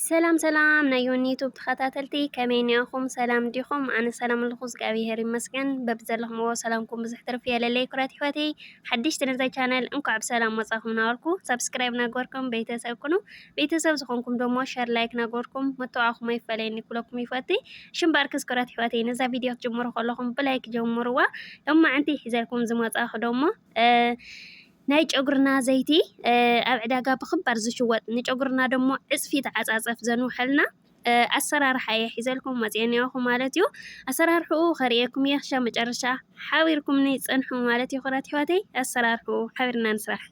ሰላም ሰላም ናይ ዮኒ ዩቱብ ተኸታተልቲ ከመይ ኒአኹም? ሰላም ዲኹም? ኣነ ሰላም ኣለኹ እግዚኣብሔር ይመስገን። በብዘለኹምዎ ሰላምኩም ብዙሕ ትርፊ የለለይ ኩራት ሕይወተይ ሓድሽቲ ነዛ ቻናል እንኳዕ ብሰላም መጻኹም ነበርኩ። ሰብስክራይብ ናገርኩም ቤተሰብ ኩኑ ቤተሰብ ዝኾንኩም ደሞ ሸር ላይክ ናገርኩም መተዋዕኹም ኣይፈለየኒ ኩለኩም ይፈቲ ሽምባርክስ ኩራት ሕይወተይ ነዛ ቪድዮ ክትጅምሩ ከለኹም ብላይክ ጀምሩዋ። ሎማዓንቲ ሒዘልኩም ዝመጻኹ ደሞ ናይ ጨጉርና ዘይቲ ኣብ ዕዳጋ ብክባር ዝሽወጥ ንጨጉርና ደሞ ዕፅፊ ተዓጻጸፍ ዘንውሐልና ኣሰራርሓ እየ ሒዘልኩም መፅአኒኹም ማለት እዩ። ኣሰራርሕኡ ከርእየኩም እየ ክሻብ መጨረሻ ሓቢርኩምኒ ፀንሑ ማለት እዩ። ኩራት ሕይወተይ ኣሰራርሕኡ ሓቢርና ንስራሕ።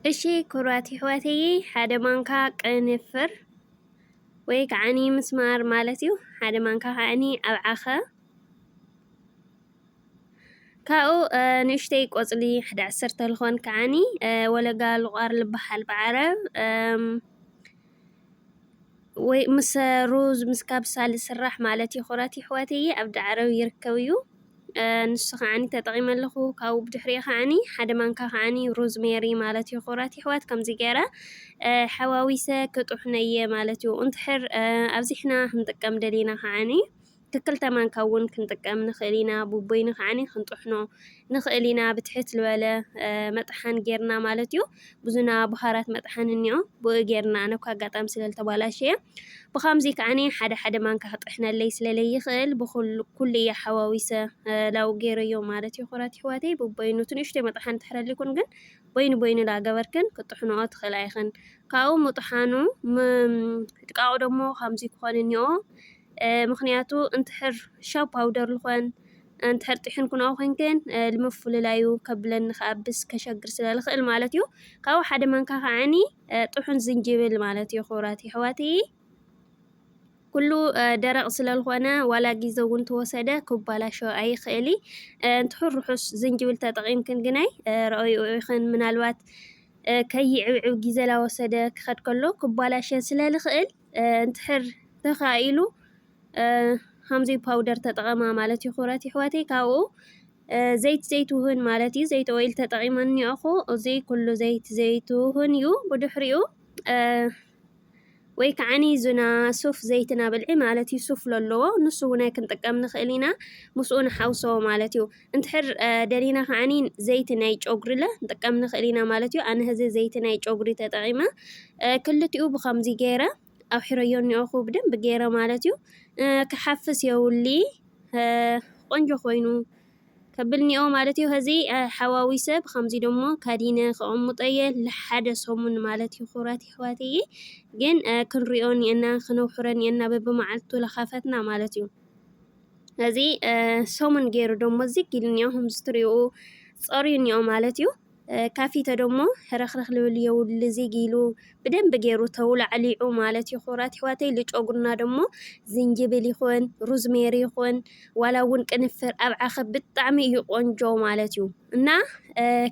እሺ ኩራት ሕይወተይ ሓደ ማንካ ቅንፍር ወይ ከዓኒ ምስማር ማለት እዩ። ሓደ ማንካ ከዓኒ ኣብዓኸ ካብኡ ንእሽተይ ቆፅሊ 11 ልኾን ከዓኒ ወለጋ ልቋር ልበሃል ብዓረብ ወይ ምስ ሩዝ ምስ ካብሳ ዝስራሕ ማለት እዩ። ኩራት ሕይወተይ ኣብ ዳዕረብ ይርከብ እዩ። ንሱ ከዓኒ ተጠቒመ ኣለኹ። ካብኡ ብድሕሪኡ ከዓኒ ሓደ ማንካ ከዓኒ ሩዝ ሜሪ ማለት እዩ። ኩራት ሕይወት ከምዚ ገይረ ሓዋዊሰ ክጥሕነየ ማለት እዩ። እንድሕር ኣብዚሕና ክንጥቀም ደሊና ከዓኒ ክልተ ማንካ እውን ክንጥቀም ንኽእል ኢና። ቡቦይኒ ከዓኒ ክንጥሕኖ ንኽእል ኢና ብትሕት ዝበለ መጥሓን ጌርና ማለት እዩ። ብዙና ቡሃራት መጥሓን እኒኦ ብኡ ጌርና ኣነ እኳ ኣጋጣሚ ስለልተባላሸየ ብኸምዚ ከዓኒ ሓደ ሓደ ማንካ ክጥሕነለይ ስለለይኽእል ብኩሉ እየ ሓዋዊሰ ላው ገይረዮ ማለት እዩ። ኩራት ሕይወተይ ብቦይኑ ትንእሽተይ መጥሓን ትሕረሊኩን ግን ቦይኑ ቦይኑ ላገበርክን ክጥሕንኦ ትኽእል ኣይኽን። ካብኡ ምጥሓኑ ድቃቑ ደሞ ከምዚ ክኾን እኒኦ ምክንያቱ እንትሕር ሻው ፓውደር ልኾን እንትሕር ጥሕን ኩንኦ ኮንክን ልምፍልላዩ ከብለኒ ከኣብስ ከሸግር ስለልኽእል ማለት እዩ። ካብኡ ሓደ ማንካ ከዓኒ ጥሑን ዝንጅብል ማለት እዩ። ኩራት ሕይወተይ ኩሉ ደረቕ ስለልኾነ ዋላ ግዜ እውን ተወሰደ ክባላሾ ኣይኽእሊ። እንትሕር ርሑስ ዝንጅብል ተጠቒምክን ግናይ ረኣዩ ይኹን ምናልባት ከይዕብዕብ ግዜ ላወሰደ ክኸድ ከሎ ክባላሸ ስለልኽእል እንትሕር ተኻኢሉ ከምዚ ፓውደር ተጠቐማ ማለት እዩ። ኩራት ሕይወተይ ካብኡ ዘይት ዘይትሁን ማለት እዩ። ዘይት ኦይል ተጠቒመ እኒአኹ እዚ ኩሉ ዘይት ዘይትሁን እዩ። ብድሕሪኡ ወይ ከዓኒ ዙና ሱፍ ዘይትና ብልዒ ማለት እዩ። ሱፍ ለለዎ ንሱ እውን ክንጥቀም ንኽእል ኢና ምስኡ ንሓውሶ ማለት እዩ። እንትሕር ደሊና ከዓኒ ዘይቲ ናይ ጨጉሪ ለ ንጥቀም ንኽእል ኢና ማለት እዩ። ኣነ ህዚ ዘይቲ ናይ ጨጉሪ ተጠቒመ ክልቲኡ ብከምዚ ገይረ ኣብ ሒረዮ እኒአኹ ብደንብ ገይረ ማለት እዩ። ክሓፍስ የውሊ ቆንጆ ኮይኑ ከብልኒኦ ማለት እዩ። ህዚ ሓዋዊሰ ብከምዚ ደሞ ካዲነ ከቐሙጠየ ለሓደ ሰሙን ማለት እዩ። ኩራት ሕይወተይ ግን ክንሪኦ ኒአና ክነውሕሮ ኒአና በብመዓልቱ ለኻፈትና ማለት እዩ። ህዚ ሰሙን ገይሩ ደሞ ዝግ ኢሉ እኒኦ ከምዚ ትሪኡ ፀርዩ እኒኦ ማለት እዩ። ካፊተ ደሞ ረኽረኽ ልብል የውሊ ዚግ ኢሉ ብደንብ ገይሩ ተውላዕሊዑ ማለት እዩ። ኩራት ሕይወተይ ልጨጉርና ደሞ ዝንጅብል ይኹን ሩዝሜሪ ይኹን ዋላ እውን ቅንፍር ኣብዓኸ ብጣዕሚ እዩ ቆንጆ ማለት እዩ። እና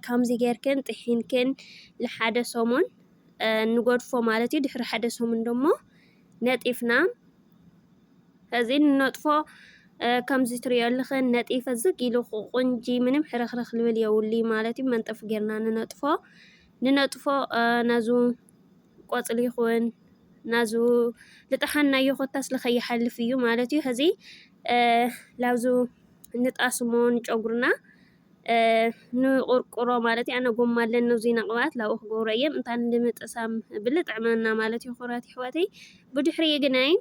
ከምዚ ጌርክን ጥሒንክን ንሓደ ሰሙን ንጎድፎ ማለት እዩ። ድሕሪ ሓደ ሰሙን ደሞ ነጢፍና እዚ ንነጥፎ ከምዚ ትሪኦ ኣለኽን ነጢፈ ዝግ ኢሉ ቁንጂ ምንም ሕረኽረኽ ልብል የውሊ ማለት እዩ። መንጠፍ ጌርና ንነጥፎ ናዙ ቆፅሊ ይኹን ናዙ ልጥሓናዮ ኮታስ ለኸይሓልፍ እዩ ማለት እዩ። ህዚ ላብዙ ንጣስሞ ንጨጉርና ንቁርቁሮ ማለት እዩ። ኣነ ጎማ ኣለኒ እዚ ነቕባት ላብኡ ክገብሮ እየ እንታን ንምጥሳም ብልጥዕመና ማለት እዩ። ኩራት ሕይወተይ ብድሕሪኡ ግናይ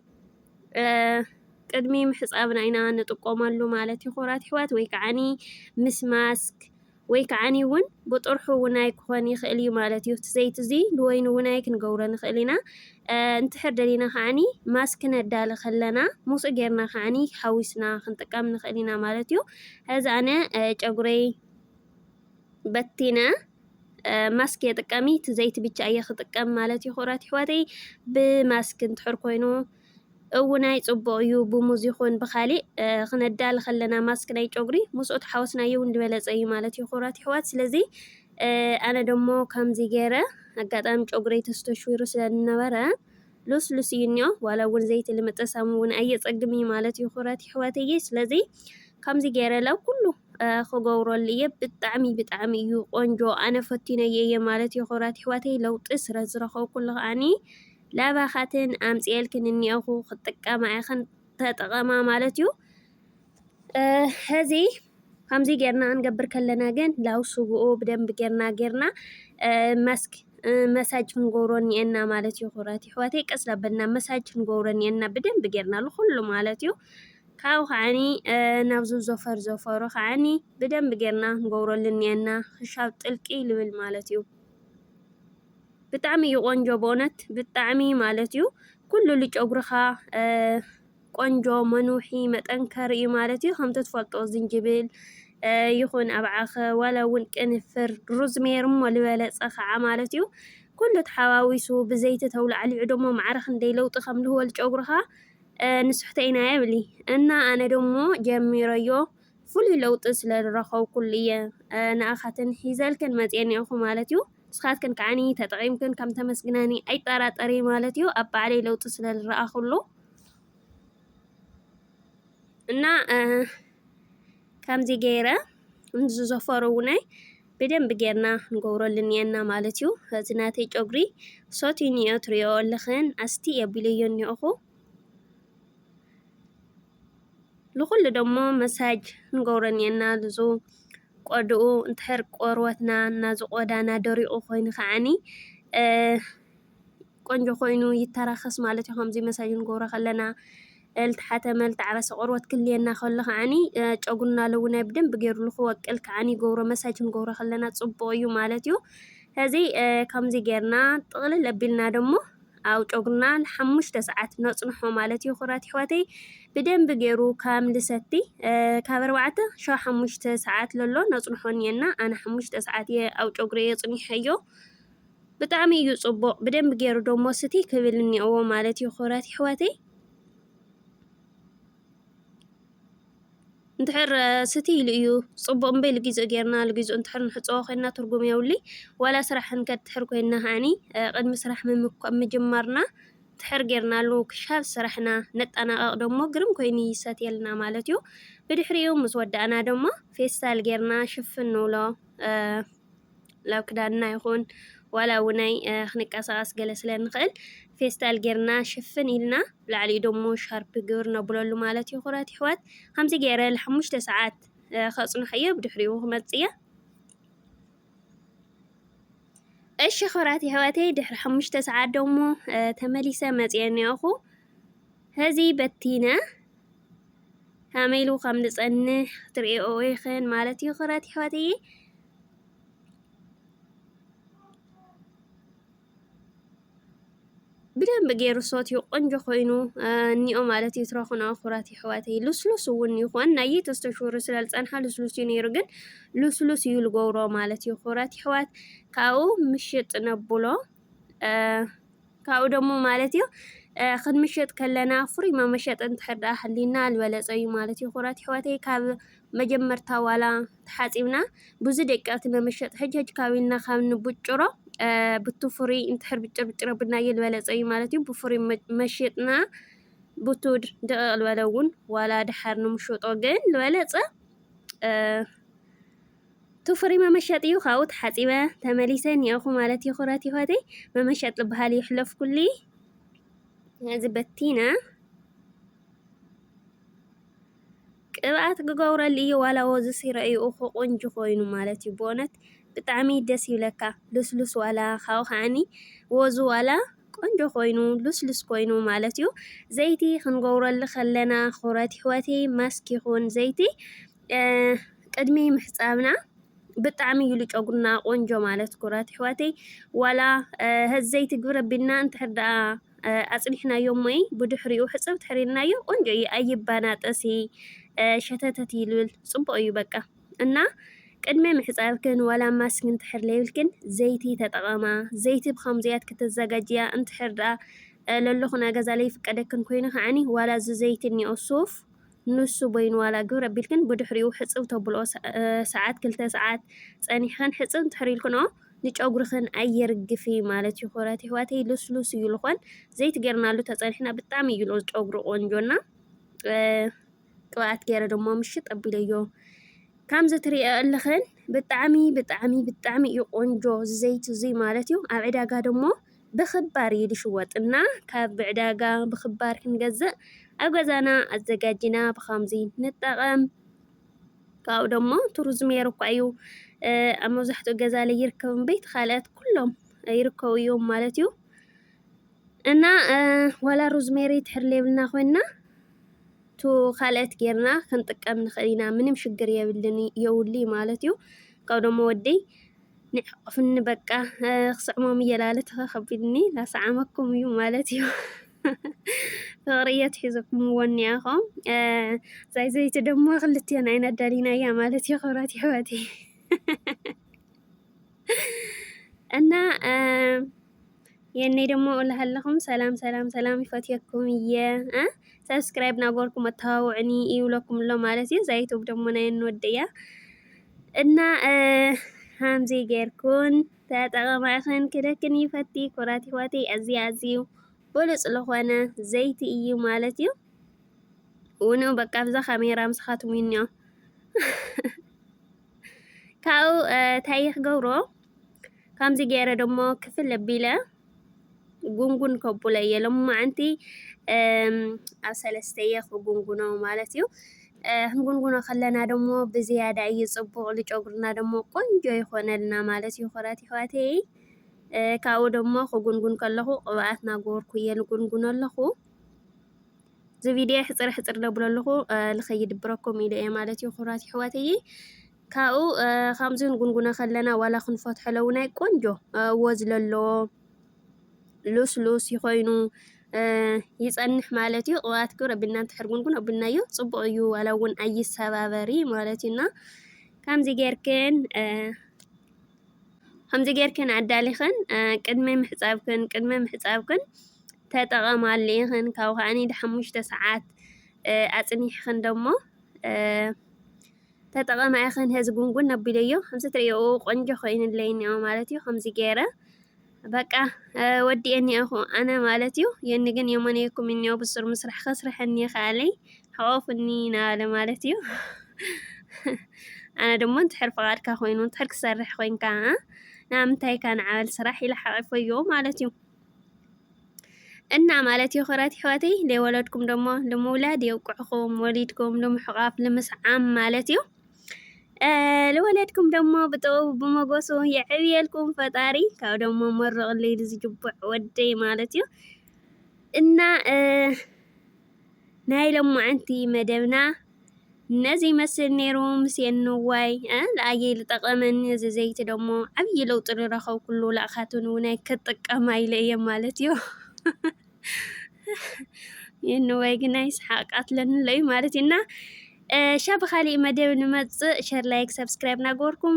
ቅድሚ ምሕፃብና ኢና ንጥቀመሉ ማለት እዩ። ኩራት ሕይወት ወይ ከዓኒ ምስ ማስክ ወይ ከዓኒ እውን ብጥርሑ ውናይ ክኾን ይኽእል እዩ ማለት እዩ። እቲ ዘይቲ እዚ ንወይኑ ውናይ ክንገብሮ ንኽእል ኢና። እንትሕር ደሊና ከዓኒ ማስክ ነዳሊ ከለና ምስኡ ጌርና ከዓኒ ሓዊስና ክንጥቀም ንኽእል ኢና ማለት እዩ። ሕዚ ኣነ ጨጉረይ በቲነ ማስክ የጥቀሚ እቲ ዘይቲ ብቻ እየ ክጥቀም ማለት እዩ። ኩራት ሕይወተይ ብማስክ እንትሕር ኮይኑ እውናይ ጽቡቕ እዩ። ብሙዝ ይኹን ብኻሊእ ክነዳሊ ከለና ማስክ ናይ ጨጉሪ ምስኡ ተሓወስናዮ እውን ዝበለፀ እዩ ማለት እዩ። ኩራት ሕይወት ስለዚ ኣነ ደሞ ከምዚ ገይረ ኣጋጣሚ ጨጉረይ ተስተሽዊሩ ስለዝነበረ ሉስሉስ እዩ እኒኦ ዋላ እውን ዘይቲ ልምጥሳም እውን ኣየፀግም እዩ ማለት እዩ። ኩራት ሕይወተይ ስለዚ ከምዚ ገይረ ላብ ኩሉ ክገብረሉ እየ። ብጣዕሚ ብጣዕሚ እዩ ቆንጆ ኣነ ፈቲነየ እየ ማለት እዩ። ኩራት ሕይወተይ ለውጢ ስለ ዝረኸብኩሉ ከዓኒ ላባኻትን ኣምፂኤልክን እኒአኹ ክጥቀማ ኢኸን ተጠቐማ ማለት እዩ። ሕዚ ከምዚ ጌርና ክንገብር ከለና ግን ላው ስጉኡ ብደንብ ጌርና ማስክ መሳጅ ክንገብሮ እኒአና ማለት እዩ። ኩራት ኣሕዋተይ ቀስ ላበልና መሳጅ ክንገብሮ እኒአና ብደንብ ጌርና ኩሉ ማለት እዩ። ካብኡ ከዓኒ ናብዚ ዘፈሩ ከዓኒ ብደንብ ጌርና ክንገብረሉ እኒአና ክሻብ ጥልቂ ልብል ማለት እዩ። ብጣዕሚ እዩ ቆንጆ በእውነት ብጣዕሚ ማለት እዩ። ኩሉ ጨጉርኻ ቆንጆ መኑሒ መጠንከር እዩ ማለት እዩ። ከምቲ ትፈልጦ ዝንጅብል ይኹን ኣባዓኸ ዋላ እውን ቅንፍር ሩዝሜሪ ዝበለፀ ከዓ ማለት እዩ ኩሉ ተሓዋዊሱ ብዘይቲ ተውላዕሊዑ ደሞ ማዕረ ክንደይ ለውጢ ከም ዝህበል ጨጉርኻ ንስሕተይና የብሊ እና ኣነ ደሞ ጀሚረዮ ፍሉይ ለውጢ ስለ ዝረኸብኩሉ እየ ንኣኻትን ሒዘልክን መፅአ እኒአኹ ማለት እዩ። ንስኻትክን ከዓኒ ተጠቒምክን ከም ተመስግናኒ ኣይጠራጠሪ ማለት እዩ። ኣብ ባዕለይ ለውጢ ስለ ዝረኣኹሉ እና ከምዚ ገይረ እንዝዘፈሩ እውነይ ብደንብ ጌርና ክንገብረሉ እኒአና ማለት እዩ። እዚ ናተይ ጨጉሪ ሰትዩ እኒኦ ትሪኦ ኣለኽን ኣስቲ የቢለዮ እኒአኹ ንኩሉ ደሞ መሳጅ ክንገብሮ እኒአና ልዙ ቆድኡ እንተሕር ቆርበትና ናዚ ቆዳና ደሪቑ ኮይኑ ከዓኒ ቆንጆ ኮይኑ ይተራኸስ ማለት እዩ። ከምዚ መሳጅ ክንገብሮ ከለና ልተሓተመ ልተዓረሰ ቆርበት ክልየና ከሎ ከዓኒ ጨጉርና ለውናይ ብደንብ ገይሩ ክወቅል ከዓኒ ገብሮ መሳጅ ክንገብሮ ከለና ፅቡቅ እዩ ማለት እዩ። ሕዚ ከምዚ ጌርና ጥቕልል ኣቢልና ደሞ ኣብ ጨጉርና ን5 ሰዓት ነፅንሖ ማለት እዩ። ኩራት ኣሕዋተይ ብደንብ ገይሩ ከም ልሰቲ ካብ 4 ሻብ 5 ሰዓት ለሎ ነፅንሖ እኒአና ኣነ 5 ሰዓት እየ ኣብ ጨጉሪ የፅኒሐዮ ብጣዕሚ እዩ ፅቡቅ ብደንብ ገይሩ ደሞ ስቲ ክብል እኒአዎ ማለት እዩ። ኩራት ኣሕዋተይ እንድሕር ስቲ ኢሉ እዩ ፅቡቅ እምበይ ልግዝኡ ጌርና ልግዝኡ እንድሕር ንሕፀቦ ኮይና ትርጉም የብሊ ዋላ ስራሕ እንከድሕር ኮይና ከዓኒ ቅድሚ ስራሕ ምጅማርና ትሕር ጌርናሉ ክሻብ ስራሕና ነጠናቀቕ ደሞ ግርም ኮይኑ ይሰትየልና ማለት እዩ። ብድሕሪኡ ምስ ወዳእና ደሞ ፌስታል ጌርና ሽፍን ንብሎ ላብ ክዳንና ይኹን ዋላ እውናይ ክንቀሳቀስ ገለ ስለ ንኽእል ፌስታል ጌርና ሽፍን ኢልና ላዕሊኡ ደሞ ሻርፕ ግብር ነብለሉ ማለት እዩ። ኩራት ኣሕዋት ከምዚ ገይረ ል5 ሰዓት ከፅንሐዮ ብድሕሪኡ ክመፅእ እየ። እሺ ኩራት ኣሕዋተይ ድሕሪ 5 ሰዓት ደሞ ተመሊሰ መፅአ እኒአኹ ሕዚ በቲነ ከመይ ኢሉ ከም ዝፀንሕ ክትሪኦ ኢኽን ማለት እዩ። ኩራት ኣሕዋተይ ብደንብ ገይሩ ሰትዩ ቆንጆ ኮይኑ እኒኦ ማለት እዩ። ትረኽኖ ኩራት ኣሕዋተይ ልስሉስ እውን ይኹን ናይ ተስተሽውሩ ስለ ዝፀንሐ ልስሉስ እዩ ነይሩ ግን ልስሉስ እዩ ዝገብሮ ማለት እዩ። ኩራት ኣሕዋት ካብኡ ምሽጥ ነብሎ ካብኡ ደሞ ማለት እዩ ክንምሸጥ ከለና ፍሩይ መመሸጥ እንድሕር ደኣ ሃሊና ዝበለፀ እዩ ማለት እዩ። ኩራት ኣሕዋተይ ካብ መጀመርታ ዋላ ተሓፂብና ብዙ ደቂቃቲ መመሸጥ ሕጅ ካብ ኢልና ካብ ንቡጭሮ ብትፍሩይ እንድሕር ብጭር ብናየ ዝበለፀ እዩ ማለት እዩ። ብፍሩይ መሸጥና ብቱድ ደቕቕ ዝበለ እውን ዋላ ድሓር ንምሸጦ ግን ዝበለፀ ትፍሩይ መመሸጥ እዩ። ካብኡ ተሓፂበ ተመሊሰ እኒአኹ ማለት እዩ። ኩራት ኣሕዋተይ መመሸጥ ዝበሃል ይሕለፍ ኩሊ እዚ በቲና ቅብኣት ክገብረሉ እዩ ዋላ ወዚ ሲረአዩ ቆንጆ ኮይኑ ማለት እዩ። ብእውነት ብጣዕሚ ደስ ይብለካ ልስሉስ ዋላ ካብኡ ከዓኒ ወዙ ዋላ ቆንጆ ኮይኑ ልስሉስ ኮይኑ ማለት እዩ። ዘይቲ ክንገብረሉ ከለና ኩራት ኣሕዋተይ ማስክ ይኹን ዘይቲ ቅድሚ ምሕፃብና ብጣዕሚ እዩ ጨጉርና ቆንጆ ማለት ኩራት ኣሕዋተይ ዋላ ሕዚ ዘይቲ ግብረ ኣቢልና እንድሕር ደኣ ኣፅኒሕናዮ ሞይ ብድሕሪኡ ሕፅብ ትሕሪርናዮ ቆንጆ እዩ ኣይባናጠሲ ሸተተት ይልብል ፅቡቅ እዩ በቃ እና ቅድሚ ምሕፃብክን ዋላ ማስክ እንድሕር ለይብልክን ዘይቲ ተጠቐማ ዘይቲ ብከምዚያት ክትዘጋጅያ እንድሕር ደኣ ለለኹና ገዛ ለይፍቀደክን ኮይኑ ከዓኒ ዋላ እዚ ዘይቲ እኒኦ ሱፍ ንሱ በይኑ ዋላ ግብረ ኣቢልክን ብድሕሪኡ ሕፅብ ተብልኦ ሰዓት 2 ሰዓት ፀኒሕክን ሕፅብ እንድሕር ኢልክንኦ ንጨጉርክን ኣየርግፊ ማለት እዩ። ኩራት ኣሕዋተይ ልስሉስ እዩ ዝኮን ዘይቲ ጌርናሉ ተፀኒሕና ብጣዕሚ እዩ ጨጉሪ ቆንጆና ቅብኣት ገይረ ደሞ ምሽጥ ኣቢለዮ ከምዚ ትሪኦ ኣለኽን ብጣዕሚ ብጣዕሚ ብጣዕሚ እዩ ቆንጆ ዘይቲ እዚ ማለት እዩ። ኣብ ዕዳጋ ደሞ ብኽባር እዩ ዝሽወጥና ካብ ብዕዳጋ ብኽባር ክንገዝእ ኣብ ገዛና ኣዘጋጅና ብኸምዚ ንጠቐም ካብኡ ደሞ ቱርዝሜር እኳ እዩ ኣብ መብዛሕትኡ ገዛ ላይ ይርከብ እምበይት ካልኦት ኩሎም ይርከቡ እዮም ማለት እዩ እና ዋላ ሮዝሜሪ ትሕር ለይብልና ኮይና ቱ ካልኦት ጌርና ክንጥቀም ንኽእል ኢና ምንም ሽግር የብሉኒ ማለት እዩ ካብኡ ደሞ ወደይ ንዕቕፍኒ በቃ ክስዕሞም እየላለ ተኸቢድኒ ላሰዓመኩም እዩ ማለት እዩ ፍቅርየ ትሒዙኩም እኒኣኹም ዛይ ዘይቲ ደሞ ክልቲአን ዓይና ዳሊናያ ማለት እዩ ክብራት ይሕወቲ እና የኔ ደሞ እልሃለኹም ሰላም ሰላም ሰላም ይፈትየኩም እየ ሰብስክራይብ ናገርኩም ኣተዋውዕኒ ይብለኩም ሎ ማለት እዩ ዛይቱብ ደሞ ናይ እንወደያ እና ሃምዚ ጌርኩን ተጠቐማኽን ክደክን ይፈቲ ኩራት ይሕወቲ ኣዝዩ ብሉፅ ዝኾነ ዘይቲ እዩ ማለት እዩ ውኑ በቃ ብዛ ካሜራ ምስኻትም እኒኦ ካብኡ እንታይ ክገብሮ ከምዚ ገይረ ደሞ ክፍል ኣቢለ ጉንጉን ከቡለ እየ ሎማዓንቲ ኣብ 3 እየ ክጉንጉኖ ማለት እዩ ክንጉንጉኖ ከለና ደሞ ብዝያዳ እዩ ፅቡቕ ንጨጉርና ደሞ ቆንጆ ይኾነልና ማለት እዩ ኩራት ይሕወተይ ካብኡ ደሞ ክጉንጉን ከለኹ ቅብኣት ናገበርኩ እየ ንጉንጉን ኣለኹ እዚ ቪድዮ ሕፅር ደብሎ ኣለኹ ልኸይድብረኩም ኢለ እየ ማለት እዩ ኩራት ይሕወተይ ካብኡ ከምዚ ንጉንጉኖ ከለና ዋላ ክንፈትሖ ለውናይ ቆንጆ ወዝ ዘለዎ ሉስሉስ ይኾይኑ ይጸንሕ ማለት እዩ ቅብኣት ክብር ኣብልና እንተሕር ጉንጉን ኣብልናዮ ፅቡቕ እዩ ዋላ እውን ኣይሰባበሪ ማለት እዩና ከምዚ ጌርክን ኣዳሊኽን ቅድመ ምሕፃብክን ተጠቐማሉ ኢኽን ካብ ከዓኒ ድ5 ሰዓት ኣጽኒሕኽን ደሞ ተጠቐማ ኢኽን ህዚ ጉንጉን ኣቢለዮ ከምዚ ትሪእኡ ቆንጆ ኮይኑለይ እኒኦ ማለት እዩ ከምዚ ገይረ በቃ ወዲአኒ እኹ ኣነ ማለት እዩ የኒ ግን የመነየኩም እኒኦ ብሱር ምስራሕ ከስርሐኒ ካለይ ሓወፍኒ ናለ ማለት እዩ ኣነ ደሞ እንድሕር ፍቓድካ ኮይኑ እንድሕር ክሰርሕ ኮይንካ ናምንታይ ካ ንዓበል ስራሕ ኢለ ሓቂፈዮ ማለት እዩ እና ማለት እዩ ኩራት ይሕወተይ ለይወለድኩም ደሞ ንምውላድ የውቅዕኹም ወሊድኩም ንምሕቓፍ ንምስዓም ማለት እዩ ለወለድኩም ደሞ ብጥበቡ ብመጎሱ የዕብየልኩም ፈጣሪ ካብ ደሞ መርቕለይ ዝጅቡዕ ወደይ ማለት እዩ እና ናይ ሎማዓንቲ መደብና ነዚ ይመስል ነይሩ ምስ የንዋይ ለኣየይ ዝጠቐመኒ እዚ ዘይቲ ደሞ ዓብዪ ለውጢ ንረኸብ ኩሉ ላእኻትን እውናይ ክጥቀማ ኢለ እየ ማለት እዩ የንዋይ ግን ይስሓቃትለኒ ለዩ ማለት እዩና ሻብ ካሊእ መደብ ንመጽእ ሸር ላይክ ሰብስክራይብ ናገርኩም